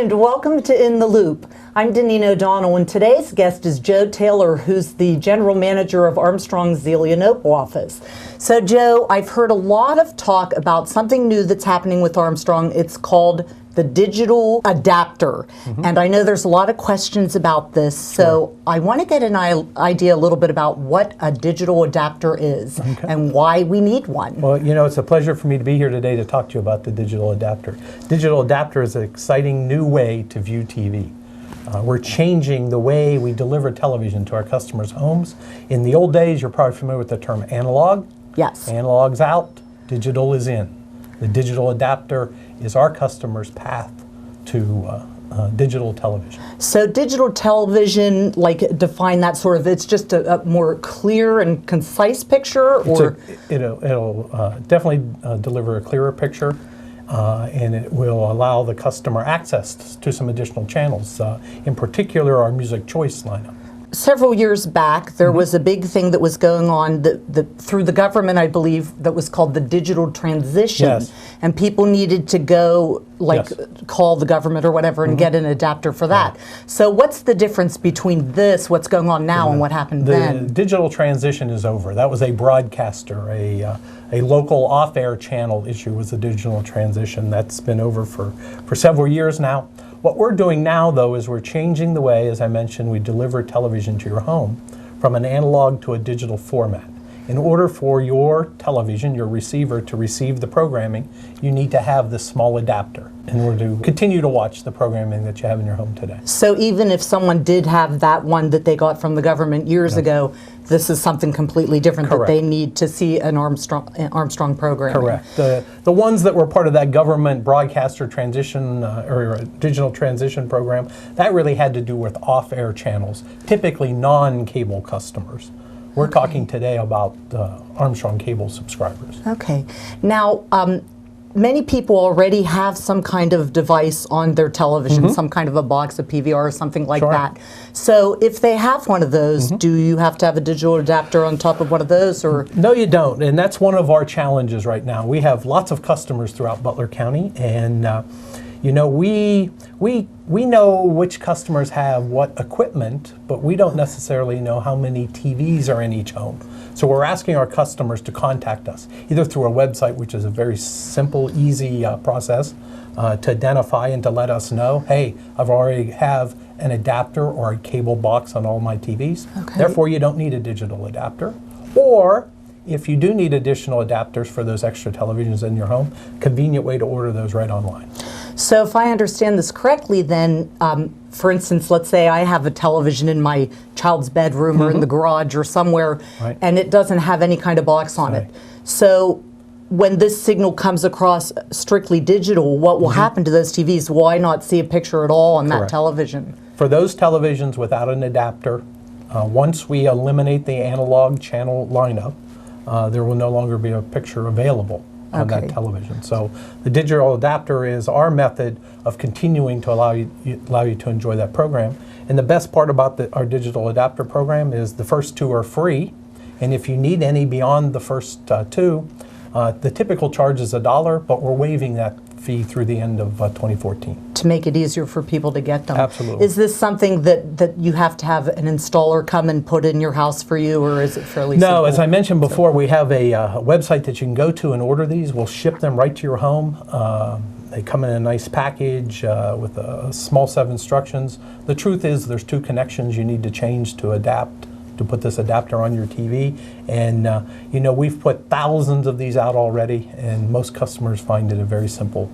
and welcome to In the Loop. I'm Daneen O'Donnell, and today's guest is Joe Taylor, who's the general manager of Armstrong's Zelienople office. So Joe, I've heard a lot of talk about something new that's happening with Armstrong. It's called the digital adapter. And I know there's a lot of questions about this, so I want to get an idea a little bit about what a digital adapter is and why we need one. Well, you know, it's a pleasure for me to be here today to talk to you about the digital adapter. Digital adapter is an exciting new way to view TV. We're changing the way we deliver television to our customers' homes. In the old days, you're probably familiar with the term analog. Yes. Analog's out, digital is in. The digital adapter is our customer's path to digital television. So digital television, like define that sort of, it's just a more clear and concise picture? Or It'll definitely deliver a clearer picture. And it will allow the customer access to some additional channels, in particular our music choice lineup. Several years back, there was a big thing that was going on through the government, I believe, that was called the digital transition. Yes. And people needed to go, call the government or whatever and get an adapter for that. So what's the difference between this, what's going on now, and what happened then? The digital transition is over. That was a broadcaster, a local off-air channel issue was a digital transition. That's been over for several years now. What we're doing now, though, is we're changing the way, as I mentioned, we deliver television to your home from an analog to a digital format. In order for your television, your receiver, to receive the programming, you need to have this small adapter in order to continue to watch the programming that you have in your home today. So even if someone did have that one that they got from the government years ago, this is something completely different that they need to see an Armstrong program. Correct. The ones that were part of that government broadcaster transition or digital transition program, that really had to do with off-air channels, typically non-cable customers. We're talking today about Armstrong cable subscribers. Okay. Now, many people already have some kind of device on their television, some kind of a box, a PVR or something like that. So if they have one of those, do you have to have a digital adapter on top of one of those? Or no, you don't. And that's one of our challenges right now. We have lots of customers throughout Butler County, and you know, we know which customers have what equipment, but we don't necessarily know how many TVs are in each home. So we're asking our customers to contact us, either through our website, which is a very simple, easy process to identify and to let us know, hey, I've already have an adapter or a cable box on all my TVs. Therefore, you don't need a digital adapter. Or if you do need additional adapters for those extra televisions in your home, convenient way to order those right online. So if I understand this correctly, then, for instance, let's say I have a television in my child's bedroom or in the garage or somewhere, and it doesn't have any kind of box on it. So when this signal comes across strictly digital, what will happen to those TVs? Will I not see a picture at all on that television? For those televisions without an adapter, once we eliminate the analog channel lineup, there will no longer be a picture available on that television. So the digital adapter is our method of continuing to allow you to enjoy that program. And the best part about our digital adapter program is the first two are free, and if you need any beyond the first two, the typical charge is $1, but we're waiving that fee through the end of 2014. To make it easier for people to get them. Absolutely. Is this something that you have to have an installer come and put in your house for you, or is it fairly simple? No, as I mentioned before, we have a website that you can go to and order these. We'll ship them right to your home. They come in a nice package with a small set of instructions. The truth is there's two connections you need to change to adapt, to put this adapter on your TV. And you know, we've put thousands of these out already, and most customers find it a very simple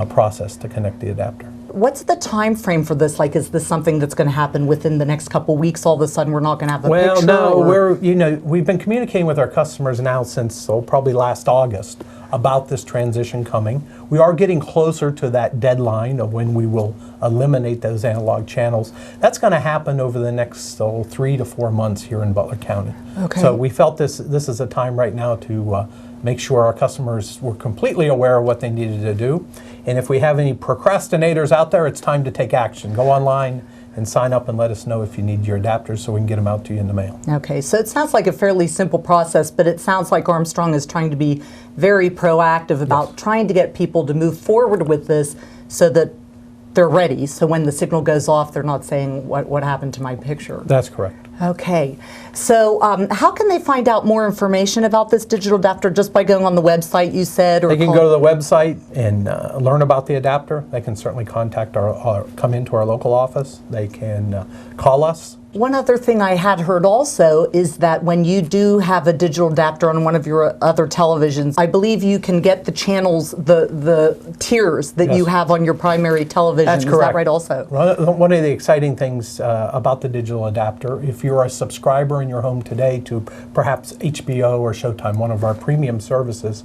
process to connect the adapter. What's the time frame for this? Like, is this something that's going to happen within the next couple weeks? All of a sudden, we're not going to have a picture? Well, no, we've been communicating with our customers now since probably last August about this transition coming. We are getting closer to that deadline of when we will eliminate those analog channels. That's going to happen over the next 3 to 4 months here in Butler County. So we felt this is a time right now to make sure our customers were completely aware of what they needed to do. And if we have any procrastinators out there, it's time to take action. Go online and sign up and let us know if you need your adapters so we can get them out to you in the mail. Okay, so it sounds like a fairly simple process, but it sounds like Armstrong is trying to be very proactive about trying to get people to move forward with this so that they're ready. So when the signal goes off, they're not saying what happened to my picture. That's correct. Okay. So how can they find out more information about this digital adapter? Just by going on the website, you said? Or they can go to the website and learn about the adapter. They can certainly contact come into our local office. They can call us. One other thing I had heard also is that when you do have a digital adapter on one of your other televisions, I believe you can get the channels, the tiers that you have on your primary television. That's correct. Is that right also? One of the exciting things about the digital adapter, if you're a subscriber in your home today to perhaps HBO or Showtime, one of our premium services,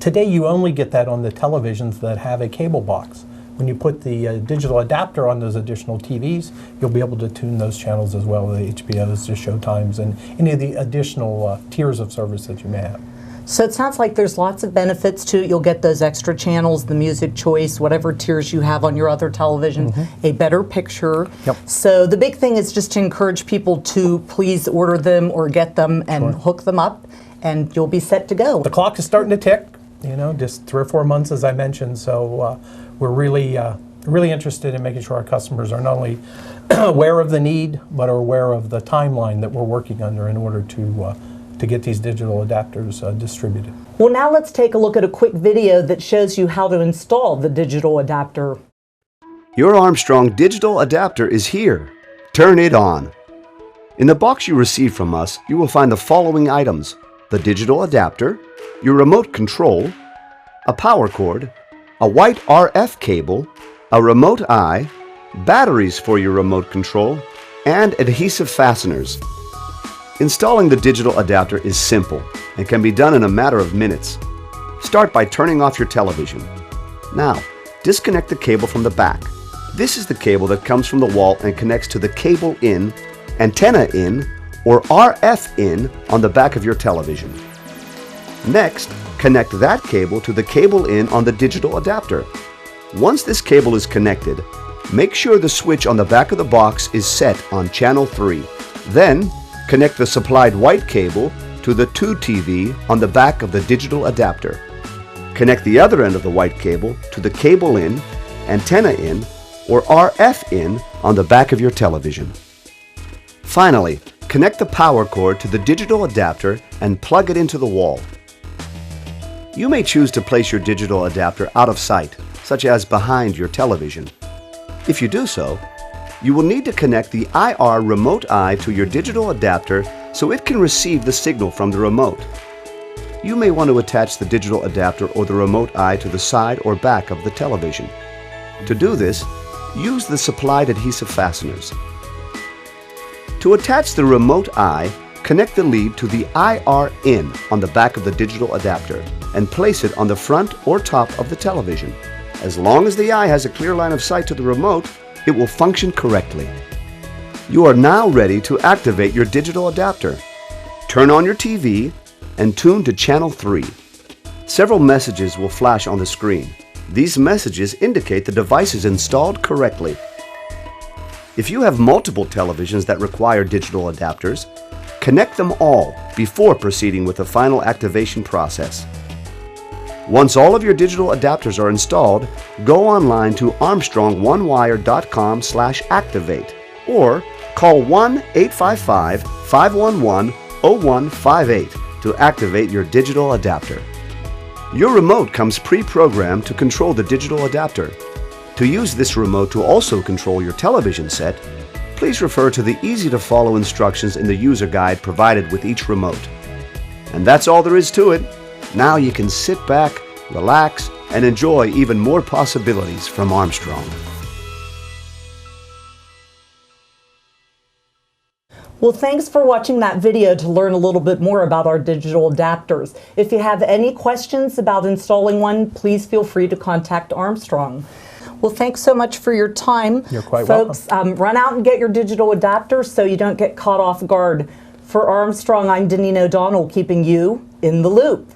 today you only get that on the televisions that have a cable box. When you put the digital adapter on those additional TVs, you'll be able to tune those channels as well, the HBOs, the Showtimes, and any of the additional tiers of service that you may have. So it sounds like there's lots of benefits to it. You'll get those extra channels, the music choice, whatever tiers you have on your other television, a better picture. Yep. So the big thing is just to encourage people to please order them or get them and hook them up, and you'll be set to go. The clock is starting to tick, just 3 or 4 months, as I mentioned, so we're really interested in making sure our customers are not only aware of the need, but are aware of the timeline that we're working under in order to get these digital adapters distributed. Well, now let's take a look at a quick video that shows you how to install the digital adapter. Your Armstrong digital adapter is here. Turn it on. In the box you received from us, you will find the following items: the digital adapter, your remote control, a power cord, a white RF cable, a remote eye, batteries for your remote control, and adhesive fasteners. Installing the digital adapter is simple and can be done in a matter of minutes. Start by turning off your television. Now, disconnect the cable from the back. This is the cable that comes from the wall and connects to the cable in, antenna in, or RF in on the back of your television. Next, connect that cable to the cable in on the digital adapter. Once this cable is connected, make sure the switch on the back of the box is set on channel 3. Then, connect the supplied white cable to the 2 TV on the back of the digital adapter. Connect the other end of the white cable to the cable in, antenna in, or RF in on the back of your television. Finally, connect the power cord to the digital adapter and plug it into the wall. You may choose to place your digital adapter out of sight, such as behind your television. If you do so, you will need to connect the IR remote eye to your digital adapter so it can receive the signal from the remote. You may want to attach the digital adapter or the remote eye to the side or back of the television. To do this, use the supplied adhesive fasteners. To attach the remote eye, connect the lead to the IR in on the back of the digital adapter and place it on the front or top of the television. As long as the eye has a clear line of sight to the remote, it will function correctly. You are now ready to activate your digital adapter. Turn on your TV and tune to channel 3. Several messages will flash on the screen. These messages indicate the device is installed correctly. If you have multiple televisions that require digital adapters, connect them all before proceeding with the final activation process. Once all of your digital adapters are installed, go online to armstrongonewire.com/activate or call 1-855-511-0158 to activate your digital adapter. Your remote comes pre-programmed to control the digital adapter. To use this remote to also control your television set, please refer to the easy-to-follow instructions in the user guide provided with each remote. And that's all there is to it. Now you can sit back, relax, and enjoy even more possibilities from Armstrong. Well, thanks for watching that video to learn a little bit more about our digital adapters. If you have any questions about installing one, please feel free to contact Armstrong. Well, thanks so much for your time. You're quite welcome. Folks, run out and get your digital adapter so you don't get caught off guard. For Armstrong, I'm Daneen O'Donnell, keeping you in the loop.